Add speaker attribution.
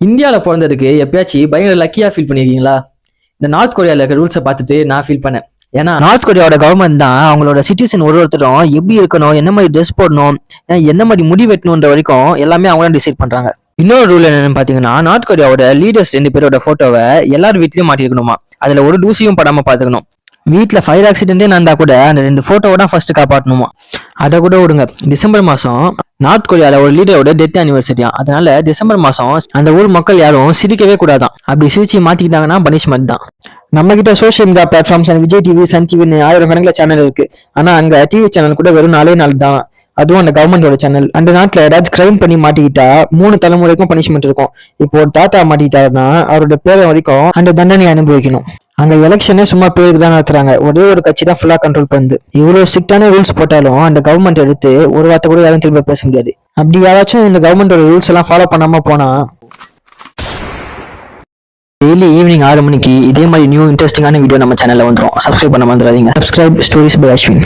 Speaker 1: இந்தியாவில் பிறந்ததுக்கு எப்பயாச்சும் பயங்கர லக்கியாக ஃபீல் பண்ணியிருக்கீங்களா? இந்த நார்த் கொரியாவில் இருக்க ரூல்ஸை பார்த்துட்டு நான் ஃபீல் பண்ணேன். ஏன்னா நார்த் கொரியாவோட கவர்மெண்ட் தான் அவங்களோட சிட்டிசன் ஒருத்தரும் எப்படி இருக்கணும், என்ன மாதிரி ட்ரெஸ் போடணும், என்ன மாதிரி முடி வெட்டணுன்ற வரைக்கும் எல்லாமே அவங்க டிசைட் பண்றாங்க. இன்னொரு ரூல் என்னன்னு பாத்தீங்கன்னா, நார்த் கொரியாவோட லீடர்ஸ் 2 பேரோட போட்டோவை எல்லாரும் வீட்லயும் மாட்டிருக்கணுமா. அதுல ஒரு தூசியும் படாம பாத்துக்கணும். வீட்டில் ஃபயர் ஆக்சிடென்டே நடந்தா கூட அந்த 2 போட்டோவை தான் ஃபர்ஸ்ட் காப்பாற்றணுமா. அதை கூட விடுங்க, டிசம்பர் மாசம் நார்த் கொரியாவில் ஒரு லீடரோட டெத் ஆனிவர்சரியா. அதனால டிசம்பர் மாசம் அந்த ஊர் மக்கள் யாரும் சிரிக்கவே கூடாதான். அப்படி சிரிச்சு மாத்திக்கிட்டாங்கன்னா பனிஷ்மெண்ட் தான். நம்ம கிட்ட social media platforms Vijay TV, Sun டிவின்னு 1000 கணக்கில் சேனல் இருக்கு. ஆனா அங்க டிவி சேனல் கூட வெறும் 4 தான். அதுவும் அந்த கவர்மெண்டோட சேனல். அந்த நாட்டுல ஏதாச்சும் கிரைம் பண்ணி மாட்டிக்கிட்டா 3 தலைமுறைக்கும் பனிஷ்மெண்ட் இருக்கும். இப்போ ஒரு தாத்தா மாட்டிக்கிட்டாருன்னா அவரோட பேரை வரைக்கும் அந்த தண்டனையை அனுபவிக்கணும். அங்க எலெக்ஷனே சும்மா பேருக்கு தான் நடத்துறாங்க. ஒரே ஒரு கட்சி தான் ஃபுல்லா கண்ட்ரோல் பண்ணுது. இவ்வளவு ஸ்ட்ரிக்டான ரூல்ஸ் போட்டாலும் அந்த கவர்மெண்ட் எடுத்து ஒரு வார்த்தை கூட யாரும் திரும்ப பேச முடியாது. அப்படி யாராச்சும் இந்த கவர்மெண்டோட ரூல்ஸ் எல்லாம் ஃபாலோ பண்ணாம போனா டெய்லி ஈவினிங் 6 மணிக்கு இதே மாதிரி நியூ இன்ட்ரெஸ்டிங்கான வீடியோ நம்ம சேனல்ல வந்துடும். சப்ஸ்கிரைப் பண்ண மறந்துடாதீங்க. Subscribe stories by Ashwin.